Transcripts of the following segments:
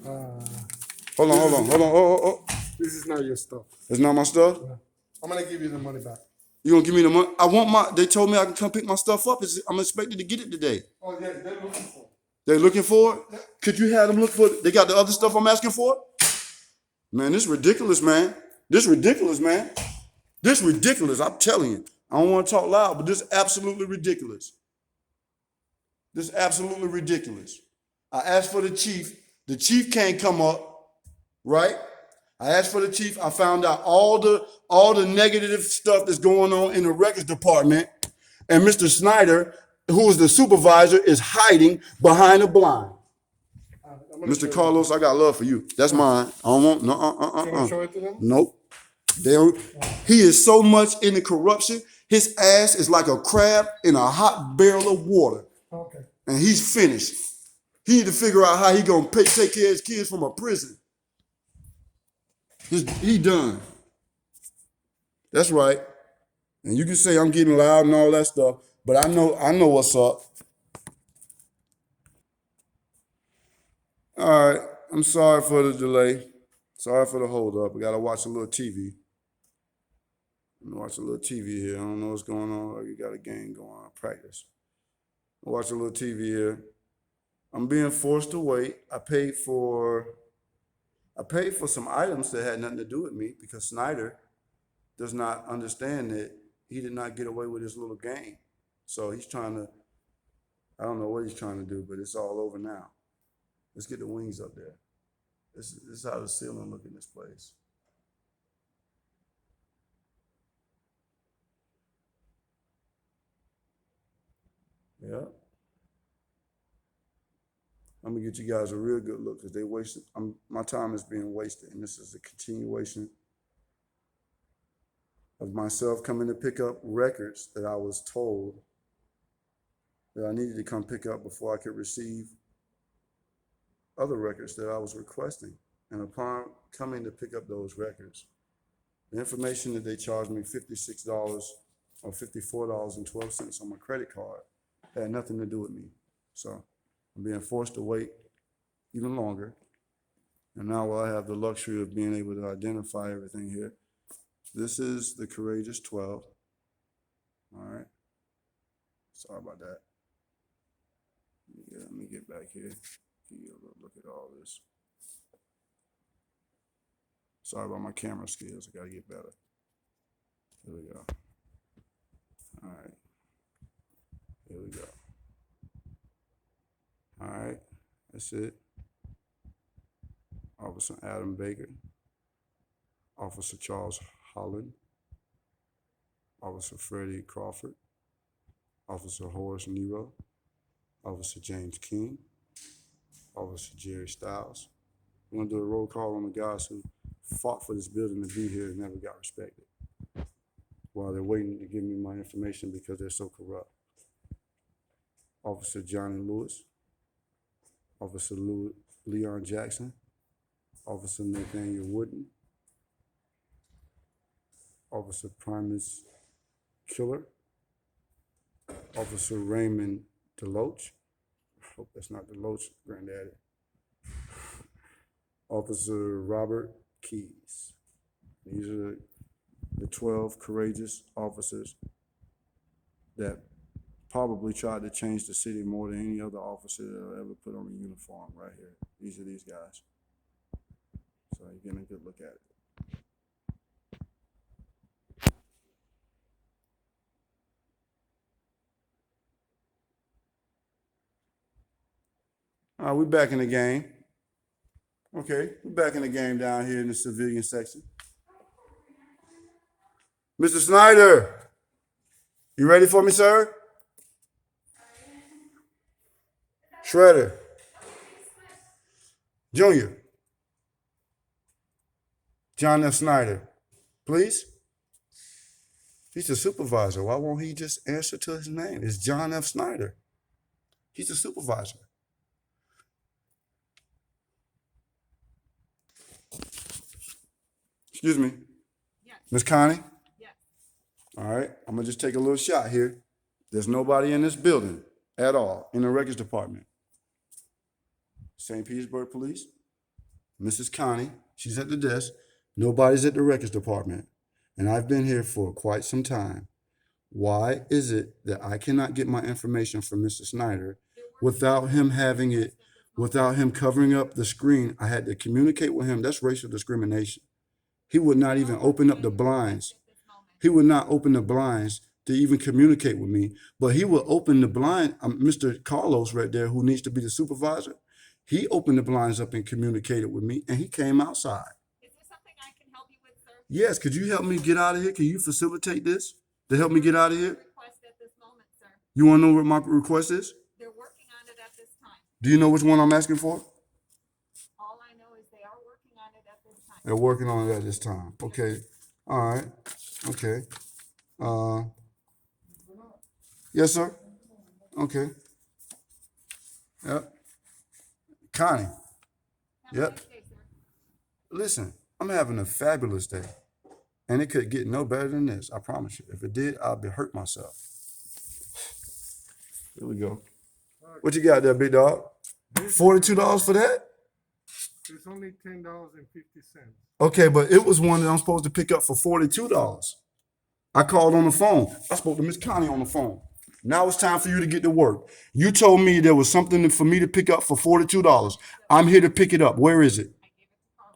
Hold on. Oh. This is not your stuff. It's not my stuff? No. I'm gonna give you the money back. You gonna give me the money? They told me I can come pick my stuff up. I'm expected to get it today. Oh yeah, they're looking for it. They're looking for it? Yeah. Could you have them look for it? They got the other stuff I'm asking for? Man, this is ridiculous, man. This is ridiculous, man. This is ridiculous, I'm telling you. I don't want to talk loud, but this is absolutely ridiculous. This is absolutely ridiculous. I asked for the chief. The chief can't come up, right? I asked for the chief. I found out all the negative stuff that's going on in the records department. And Mr. Snyder, who is the supervisor, is hiding behind a blind. Mr. Carlos, I got love for you. That's mine. I don't want no. Can I show it to them? Nope. He is so much into corruption. His ass is like a crab in a hot barrel of water. Okay. And he's finished. He need to figure out how he gonna take care of his kids from a prison. He done. That's right. And you can say I'm getting loud and all that stuff, but I know what's up. All right. I'm sorry for the delay. Sorry for the hold up. We gotta watch a little TV. I'm gonna watch a little TV here. I don't know what's going on. You got a game going on. Practice. I'll watch a little TV here. I'm being forced to wait. I paid for some items that had nothing to do with me because Snyder does not understand that he did not get away with his little game. So he's trying to, I don't know what he's trying to do, but it's all over now. Let's get the wings up there. This is how the ceiling look in this place. Yeah. I'm gonna get you guys a real good look because they wasted. My time is being wasted, and this is a continuation of myself coming to pick up records that I was told that I needed to come pick up before I could receive other records that I was requesting. And upon coming to pick up those records, the information that they charged me $56 or $54.12 on my credit card had nothing to do with me. So I'm being forced to wait even longer. And now I have the luxury of being able to identify everything here. This is the Courageous 12. All right. Sorry about that. Let me get back here. Give you a little look at all this. Sorry about my camera skills. I gotta get better. Here we go. All right. Here we go. All right. That's it. Officer Adam Baker. Officer Charles Holland. Officer Freddie Crawford. Officer Horace Nero. Officer James King. Officer Jerry Stiles. I'm gonna do a roll call on the guys who fought for this building to be here and never got respected while they're waiting to give me my information because they're so corrupt. Officer Johnny Lewis. Officer Leon Jackson. Officer Nathaniel Wooden. Officer Primus Killer. Officer Raymond Deloach. I hope that's not Deloach, granddaddy. Officer Robert Keys. These are the 12 courageous officers that probably tried to change the city more than any other officer that I'll ever put on a uniform right here. These are these guys. So you're getting a good look at it. All right, we're back in the game. Okay, we're back in the game down here in the civilian section. Mr. Snyder, you ready for me, sir? Shredder. Junior. John F. Snyder, please. He's the supervisor. Why won't he just answer to his name? It's John F. Snyder. He's the supervisor. Excuse me. Yes. Miss Connie? Yes. All right, I'm gonna just take a little shot here. There's nobody in this building at all in the records department. St. Petersburg Police, Mrs. Connie, she's at the desk. Nobody's at the records department. And I've been here for quite some time. Why is it that I cannot get my information from Mr. Snyder without him having it, without him covering up the screen? I had to communicate with him. That's racial discrimination. He would not even open up the blinds. He would not open the blinds to even communicate with me, but he would open the blind. Mr. Carlos right there, who needs to be the supervisor, he opened the blinds up and communicated with me, and he came outside. Is there something I can help you with, sir? Yes, could you help me get out of here? Can you facilitate this to help me get out of here? Request at this moment, sir. You want to know what my request is? They're working on it at this time. Do you know which one I'm asking for? All I know is they are working on it at this time. They're working on it at this time. Okay. All right. Okay. Yes, sir. Okay. Yep. Connie. Have a Yep. nice day, sir. Listen, I'm having a fabulous day. And it could get no better than this. I promise you. If it did, I'd be hurt myself. Here we go. What you got there, big dog? $42 for that? It's only $10.50. Okay, but it was one that I'm supposed to pick up for $42. I called on the phone. I spoke to Miss Connie on the phone. Now it's time for you to get to work. You told me there was something for me to pick up for $42. I'm here to pick it up. Where is it?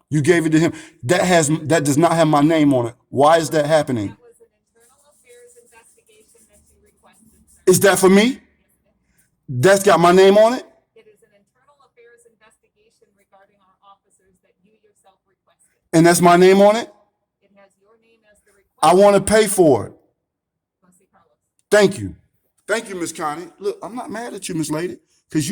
You gave it to him. That does not have my name on it. Why is that happening? That was an internal affairs investigation that you requested, sir. Is that for me? That's got my name on it? It is an internal affairs investigation regarding our officers that you yourself requested. And that's my name on it? It has your name as the request. I want to pay for it. Go see Carlos. Thank you. Thank you, Miss Connie. Look, I'm not mad at you, Miss Lady, because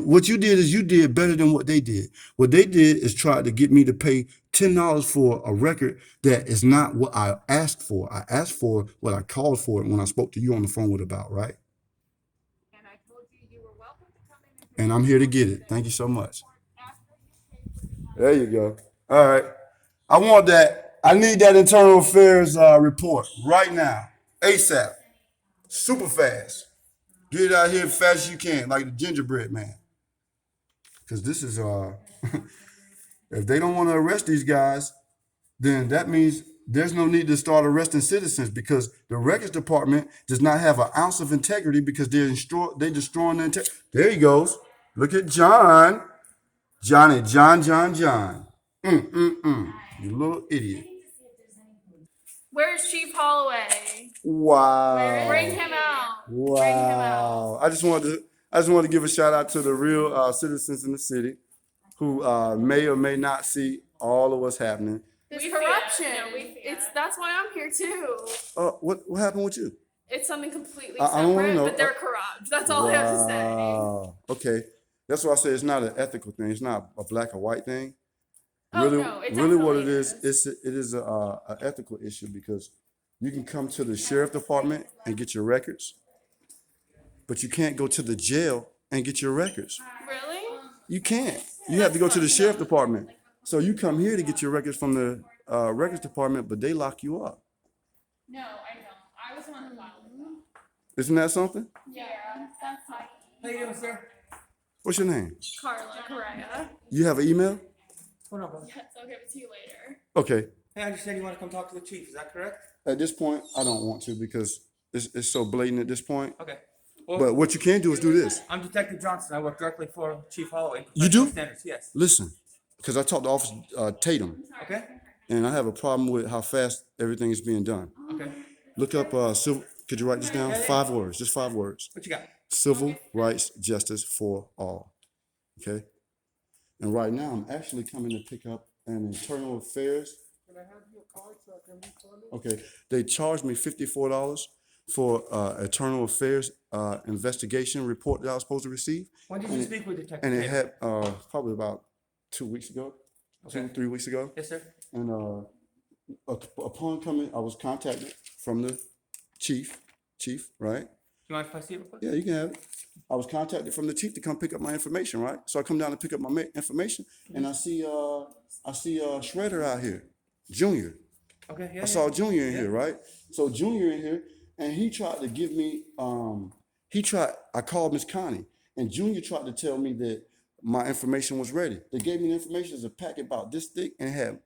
what you did is you did better than what they did. What they did is try to get me to pay $10 for a record that is not what I asked for. I asked for what I called for when I spoke to you on the phone with about, right? And I told you you were welcome to come in And I'm here to get it. Thank you so much. after you pay for the There you go. All right. I want that. I need that internal affairs report right now. ASAP. Super fast. Get it out here as fast as you can, like the gingerbread man. Because this is if they don't want to arrest these guys, then that means there's no need to start arresting citizens, because the records department does not have an ounce of integrity, because they're destroying the integrity. There he goes. Look at John. John. You little idiot. Where's Chief Holloway? Wow. Bring him out. Wow. Bring him out. I just wanted to give a shout out to the real citizens in the city who may or may not see all of what's happening. There's We see corruption. it. No, we see it. That's why I'm here too. What happened with you? It's something completely I don't wanna separate, know. but they're corrupt. That's all I have to say. Wow. Okay. That's why I say it's not an ethical thing. It's not a black or white thing. Oh, Really, no, it really what it definitely is, it is a ethical issue, because you can come to the sheriff department and get your records, but you can't go to the jail and get your records. Really? You can't. You have to go to the sheriff department. So you come here to get your records from the records department, but they lock you up. No, I don't. I was the one who filed them. Isn't that something? Yeah, that's fine. How you doing, sir? What's your name? Carla Correa. You have an email? What's going on, brother? Yes, I'll give it to you later. Okay. Hey, I understand you want to come talk to the chief. Is that correct? At this point, I don't want to, because it's so blatant at this point. Okay. Well, But what you can do is do this. I'm Detective Johnson. I work directly for Chief Holloway. You do? Professional Standards, yes. Listen, because I talked to Officer Tatum, Okay. and I have a problem with how fast everything is being done. Okay. Look up civil. Could you write this down? 5 words, just 5 words. What you got? Civil rights justice for all. Okay. And right now, I'm actually coming to pick up an internal affairs. Can I have your card so I can refund it? Okay. They charged me $54 for internal affairs investigation report that I was supposed to receive, When did you speak with Detective and it Tatum? had probably about 2 weeks ago, Okay. 3 weeks ago. Yes, sir. And upon coming, I was contacted from the chief, right? You mind if I see it real quick? Yeah, you can have it. I was contacted from the chief to come pick up my information, right? So I come down to pick up my information, and I see Shredder out here, Junior. Okay, yeah. I saw Junior in here, right? So Junior in here, and he tried to give me, I called Miss Connie, and Junior tried to tell me that my information was ready. They gave me the information as a packet about this thick and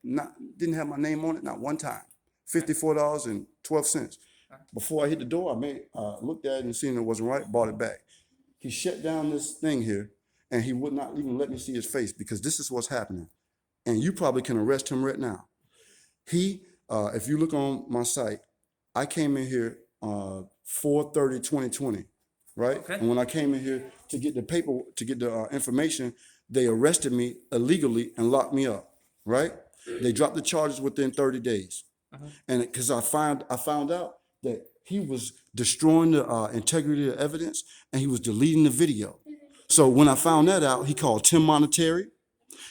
didn't have my name on it not one time. $54.12. Before I hit the door, I looked at it and seen it wasn't right, bought it back. He shut down this thing here, and he would not even let me see his face because this is what's happening. And you probably can arrest him right now. If you look on my site, I came in here 4/30/2020, right? Okay. And when I came in here to get the paper, to get the information, they arrested me illegally and locked me up, right? They dropped the charges within 30 days. And because I found out that he was destroying the integrity of the evidence and he was deleting the video. So when I found that out, he called Tim Monetary,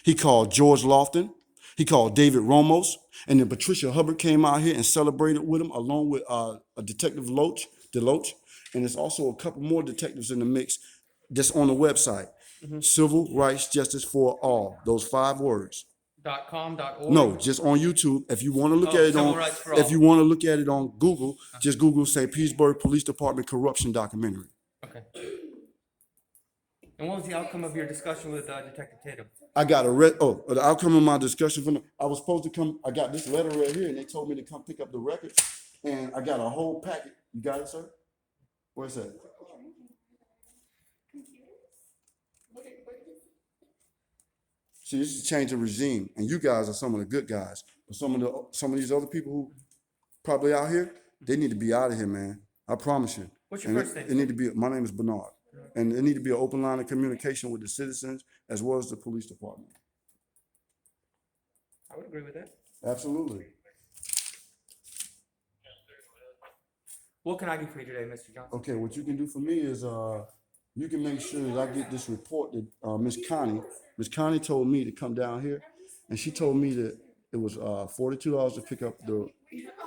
he called George Lofton, he called David Ramos, and then Patricia Hubbard came out here and celebrated with him along with a Detective Deloach, and there's also a couple more detectives in the mix that's on the website. Civil Rights Justice for All, those 5 words. .com.org. No, just on YouTube. If you want to look at it Civil on, Rights for All. if you want to look at it on Google, just Google St. Petersburg Police Department corruption documentary. Okay. And what was the outcome of your discussion with Detective Tatum? I got the outcome of my discussion I was supposed to come, I got this letter right here and they told me to come pick up the records and I got a whole packet. You got it, sir? Where's that? See, this is a change of regime, and you guys are some of the good guys. But some of these other people who probably out here, they need to be out of here, man. I promise you. What's your first name? It need to be. My name is Bernard, and it need to be an open line of communication with the citizens as well as the police department. I would agree with that. Absolutely. What can I do for you today, Mr. Johnson? Okay, what you can do for me is you can make sure that I get this report that Miss Connie. Miss Connie told me to come down here, and she told me that it was $42 to pick up the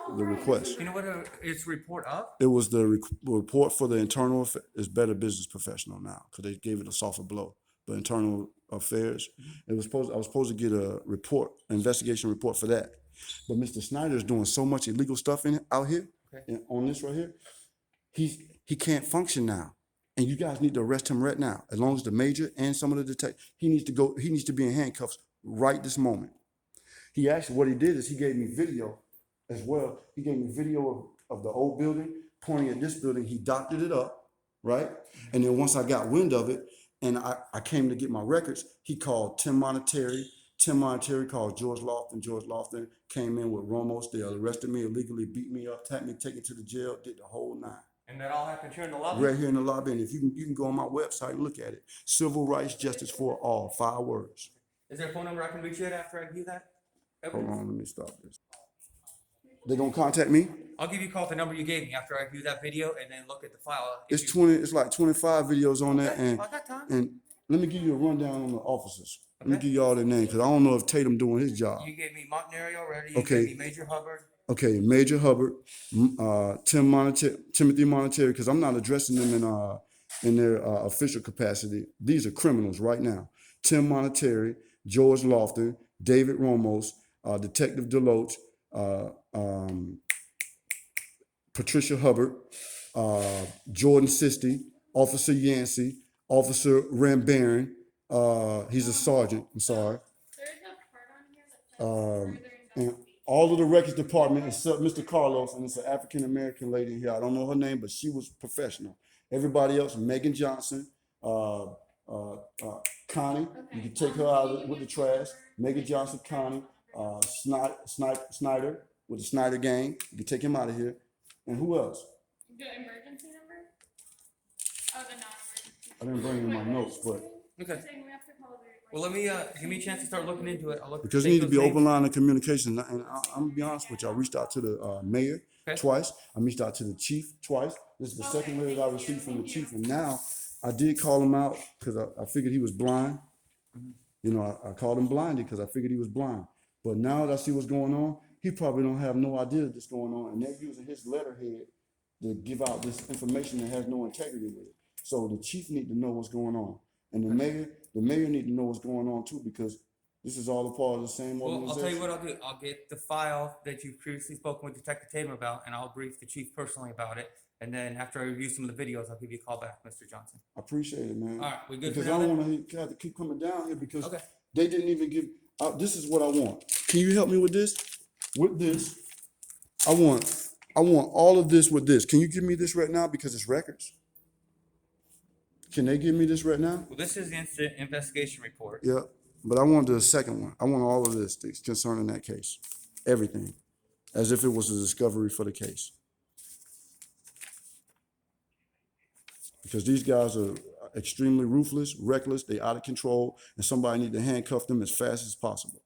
request. You know what it's report of? It was the report for the internal is Better Business Professional now because they gave it a softer blow. The internal affairs. I was supposed to get a report, an investigation report for that. But Mr. Snyder is doing so much illegal stuff out here, on this right here. He can't function now. And you guys need to arrest him right now. As long as the major and some of the detectives, he needs to be in handcuffs right this moment. What he did is he gave me video as well. He gave me video of the old building, pointing at this building. He doctored it up, right? And then once I got wind of it and I came to get my records, he called Tim Monetary. Tim Monetary called George Lofton. George Lofton came in with Ramos. They arrested me illegally, beat me up, tapped me, taken to the jail, did the whole 9. And that all happened here in the lobby? Right here in the lobby. And if you can go on my website and look at it. Civil Rights Justice for All, 5 words. Is there a phone number I can reach you at after I view that? Hold on, let me stop this. They gonna contact me? I'll give you a call at the number you gave me after I view that video and then look at the file. It's like 25 videos on there, Okay, I got time. and let me give you a rundown on the officers. Let me give you all their names because I don't know if Tatum doing his job. You gave me Montanari already. Okay. You gave me Major Hubbard. Okay, Major Hubbard, Timothy Monetary, because I'm not addressing them in their official capacity. These are criminals right now. Tim Monetary, George Lofton, David Ramos, Detective Deloach, Patricia Hubbard, Jordan Sisti, Officer Yancey, Officer Rambaran. He's a sergeant. I'm sorry. There's a part on here that says And further all of the records department except Mr. Carlos, and it's an African American lady here. I don't know her name, but she was professional. Everybody else, Megan Johnson, Connie, you can take her out with the trash. Megan Johnson, Connie, Snyder with the Snyder gang. You can take him out of here. And who else? The emergency number? Oh, the non-emergency. I didn't bring in my notes, but Okay. Saying we have to call the. Well, let me give me a chance to start looking into it. I'll look. because there take needs to be those open names. line of communication. And I'm gonna be honest with you. I reached out to the mayor Okay. twice. I reached out to the chief twice. This is the second letter that I received from the chief, and now I did call him out because I figured he was blind. You know, I called him blinded because I figured he was blind. But now that I see what's going on, he probably don't have no idea that's going on, and they're using his letterhead to give out this information that has no integrity with it. So the chief need to know what's going on, and the mayor need to know what's going on too, because this is all a part of the same Well, I'll organization. tell you what I'll do. I'll get the file that you've previously spoken with Detective Tatum about, and I'll brief the chief personally about it. And then after I review some of the videos, I'll give you a call back, Mr. Johnson. I appreciate it, man. All right, we good for Because now I don't then? want to have to keep coming down here because Okay. they didn't even give. This is what I want. Can you help me with this? With this, I want all of this with this. Can you give me this right now because it's records? Can they give me this right now? Well, this is the incident investigation report. Yeah, but I want the second one. I want all of this that's concerning that case, everything, as if it was a discovery for the case. Because these guys are extremely ruthless, reckless, they out of control, and somebody need to handcuff them as fast as possible.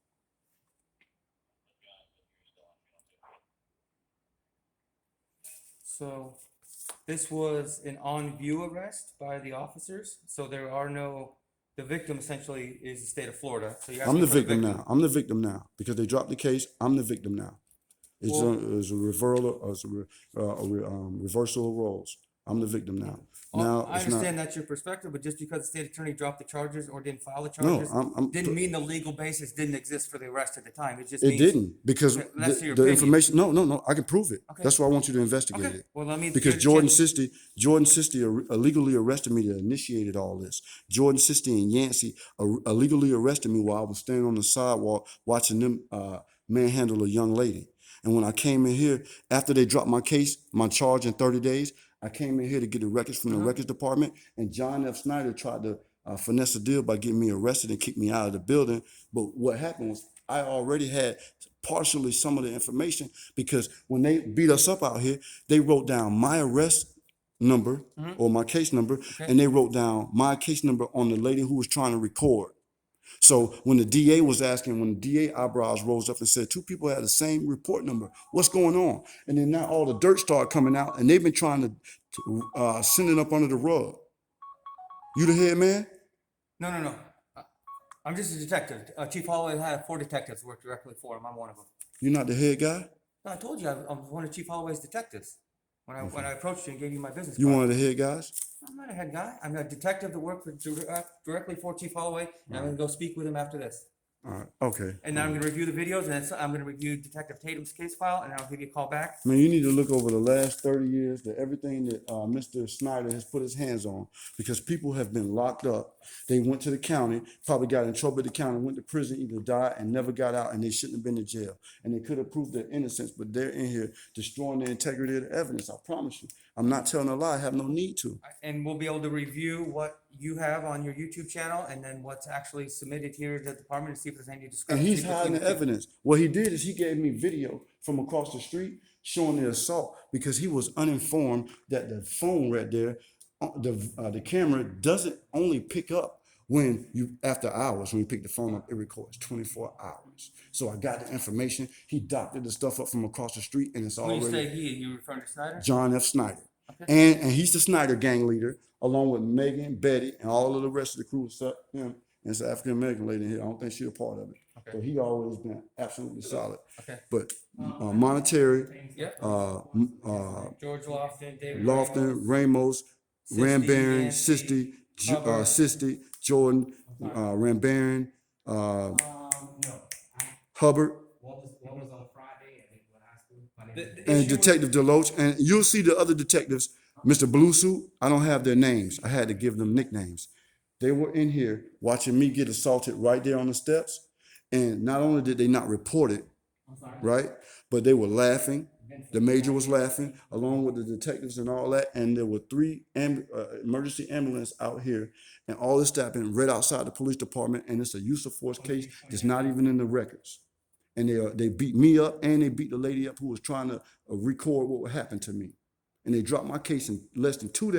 So this was an on-view arrest by the officers. So there are no, the victim essentially is the state of Florida. So you're I'm asking the for victim now. I'm the victim now because they dropped the case. I'm the victim now. It's a reversal, reversal of roles. I'm the victim now. Now I it's not. understand that's your perspective, but just because the state attorney dropped the charges or didn't file the No, charges didn't mean the legal basis didn't exist for the arrest at the time. It just It means didn't because Okay, that's your the opinion. information. No. I can prove it. Okay. That's why I want you to investigate Okay. it. Well, let me Because give Jordan you a chance- Sisti illegally arrested me that initiated all this. Jordan Sisti and Yancey illegally arrested me while I was standing on the sidewalk watching them manhandle a young lady. And when I came in here, after they dropped my case, my charge in 30 days, I came in here to get the records from the records department, and John F. Snyder tried to finesse a deal by getting me arrested and kick me out of the building. But what happened was I already had partially some of the information because when they beat us up out here, they wrote down my arrest number or my case number, and they wrote down my case number on the lady who was trying to record. So when the DA was asking, when the DA eyebrows rose up and said, 2 people had the same report number, what's going on? And then now all the dirt started coming out, and they've been trying to send it up under the rug. You the head man? No. I'm just a detective. Chief Holloway had 4 detectives work directly for him. I'm one of them. You're not the head guy? No, I told you I'm one of Chief Holloway's detectives. When I approached you and gave you my business You card. one of the head guys? I'm not a head guy. I'm a detective that worked for directly for Chief Holloway, and I'm gonna go speak with him after this. All right, okay. And then I'm gonna review the videos, and then I'm gonna review Detective Tatum's case file, and then I'll give you a call back. Man, you need to look over the last 30 years to everything that Mr. Snyder has put his hands on because people have been locked up. They went to the county, probably got in trouble at the county, went to prison, either died and never got out, and they shouldn't have been in jail. And they could have proved their innocence, but they're in here destroying the integrity of the evidence. I promise you. I'm not telling a lie. I have no need to. And we'll be able to review what you have on your YouTube channel, and then what's actually submitted here to the department to see if there's any And discrepancy. he's hiding the evidence. What he did is he gave me video from across the street showing the assault because he was uninformed that the phone right there, the camera doesn't only pick up when you, after hours, when you pick the phone up, it records 24 hours. So I got the information. He doctored the stuff up from across the street and it's When you say already he, you referring to Snyder? John F. Snyder. Okay. And he's the Snyder gang leader, along with Megan, Betty, and all of the rest of the crew except him. And it's an African American lady here. I don't think she's a part of it. Okay. So he always been absolutely solid. Okay. But monetary, Yep. George Lofton, David Lofton, Ramos, Ramos, Sisti, Rambaran, Yancey, Sisti, Hubbard. Sisti, Jordan, Rambaran, No. Hubbard, What was on Friday and what I school? The and issue with- Detective Deloach. And you'll see the other detectives, Mr. Blue Suit. I don't have their names. I had to give them nicknames. They were in here watching me get assaulted right there on the steps. And not only did they not report it, right, but they were laughing. The major was laughing, along with the detectives and all that. And there were 3 emergency ambulance out here, and all this stuff happened right outside the police department. And it's a use of force case that's not even in the records. And they beat me up, and they beat the lady up who was trying to record what happened to me. And they dropped my case in less than 30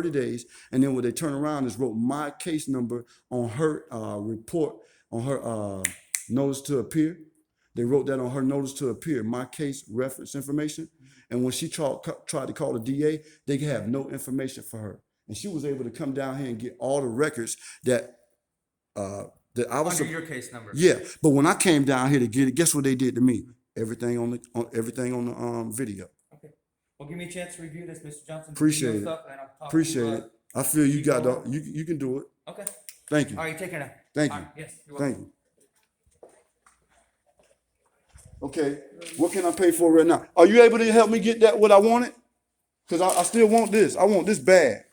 days. And then when they turned around and wrote my case number on her report, on her notice to appear. They wrote that on her notice to appear, my case reference information. And when she tried to call the DA, they have no information for her. And she was able to come down here and get all the records that I was. Under your case number. Yeah, but when I came down here to get it, guess what they did to me? Everything on the video. Okay. Well, give me a chance to review this, Mr. Johnson. Appreciate Video it. stuff, and I'll talk to Appreciate you, it. I feel you keep got going. you can do it. Okay. Thank you. All right, you take care now. Thank All you. right, yes, you're welcome. Thank you. Okay, what can I pay for right now? Are you able to help me get that what I wanted? Cause I still want this. I want this bad.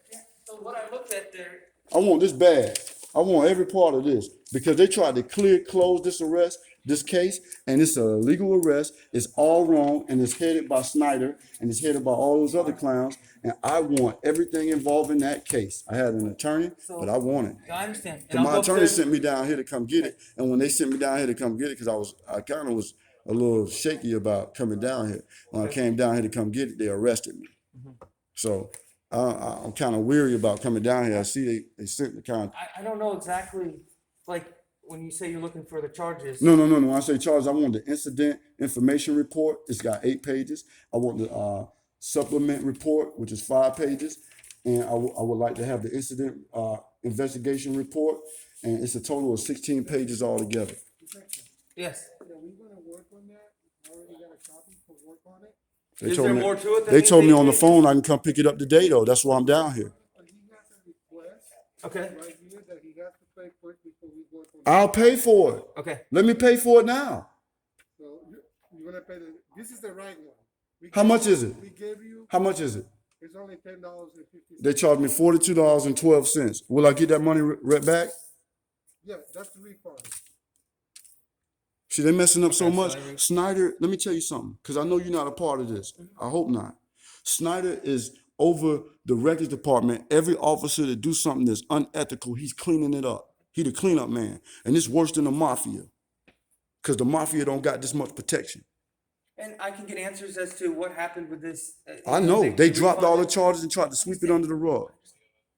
So what I looked at there, I want this bad. I want every part of this because they tried to close this arrest, this case, and it's a legal arrest. It's all wrong, and it's headed by Snyder, and it's headed by all those other clowns. And I want everything involved in that case. I had an attorney, but I want it. I understand. And I'll my go attorney upstairs. sent me down here to come get it. And when they sent me down here to come get it, because I kind of was a little shaky about coming down here. When I came down here to come get it, they arrested me. So I'm kind of weary about coming down here. I see they sent the kind of. I don't know exactly, like, when you say you're looking for the charges. No. When I say charges, I want the incident information report. It's got 8 pages. I want the supplement report, which is 5 pages. And I would like to have the incident investigation report. And it's a total of 16 pages altogether. Yes. Yeah, we gonna work on that. I already got a copy for work on it. They Is told there me, more to it than they these told me 8 on the pages? phone I can come pick it up today, though. That's why I'm down here. He has a request Okay, right here that he has to pay first before we work on it. I'll pay for it. okay. Let me pay for it now. So you're gonna pay this is the right one. How much is it? We gave you, How much is it? it's only $10.50. They charged me $42.12. Will I get that money right back? Yeah, that's the refund. See, they're messing up so Okay, so much. Snyder, let me tell you something, because I know you're not a part of this. I hope not. Snyder is over the records department. Every officer that do something that's unethical, he's cleaning it up. He the cleanup man. And it's worse than the mafia. Because the mafia don't got this much protection. And I can get answers as to what happened with this. I know. They dropped all the refund. charges and tried to sweep it under the rug.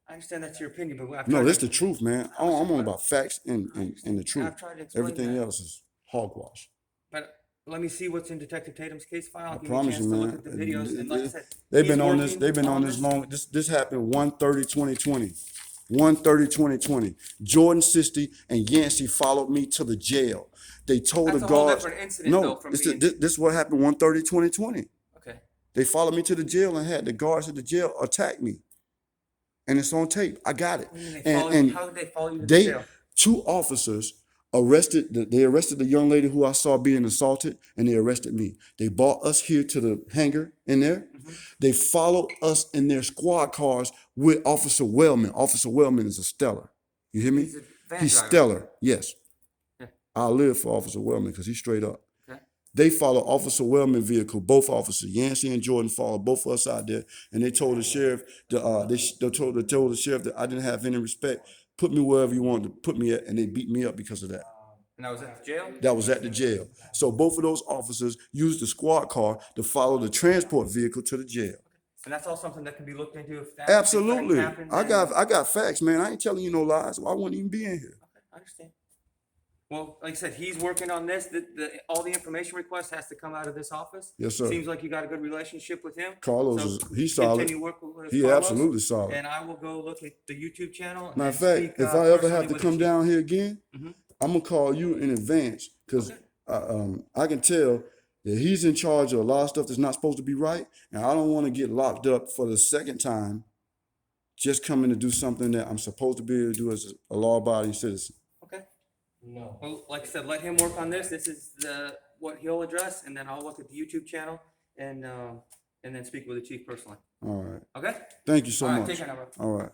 I understand that's your opinion, but I've No, tried that's to- the truth, man. I'm on about facts and the truth. I've tried to explain Everything that. else is hogwash. But let me see what's in Detective Tatum's case file. I Give me a promise chance you, to look man. at the videos. And like I said, They've he's been on this. working They've been on this long. This happened 1/30/2020. 1/30/2020. Jordan Sisti and Yancey followed me to the jail. They told That's the a whole guards. different incident, though, No, from this being- this is what happened 1/30/2020. Okay. They followed me to the jail and had the guards at the jail attack me. And it's on tape. I got it. What do you mean And how did they follow you to the they jail? 2 officers they arrested the young lady who I saw being assaulted, and they arrested me. They brought us here to the hangar in there. They followed us in their squad cars with Officer Wellman. Officer Wellman is a stellar. You hear me? He's a van He's driver. stellar. Yes. Yeah. I live for Officer Wellman because he's straight up. Okay. They followed Officer Wellman vehicle. Both officers, Yancey and Jordan, followed both of us out there, and they told the sheriff they told the sheriff that I didn't have any respect. Put me wherever you wanted to put me at, and they beat me up because of that. And I was at the jail? That was at the jail. So both of those officers used the squad car to follow the transport vehicle to the jail. And that's all something that can be looked into if that Absolutely. if that happened, I then- got facts, man. I ain't telling you no lies. I wouldn't even be in here. I understand. Well, like I said, he's working on this. All the information request has to come out of this office. Yes, sir. Seems like you got a good relationship with him. Carlos So he's solid. Continue working with He Carlos, absolutely solid. And I will go look at the YouTube channel. and Matter of speak, fact, if I ever personally have to with come the chief. down here again, Mhm. I'm gonna call you in advance because Okay. I can tell that he's in charge of a lot of stuff that's not supposed to be right, and I don't want to get locked up for the second time just coming to do something that I'm supposed to be able to do as a law-abiding citizen. Okay. No. Well, like I said, let him work on this. This is what he'll address, and then I'll look at the YouTube channel and then speak with the chief personally. All right. Okay. Thank you so All right, much. take care now, bro. All right.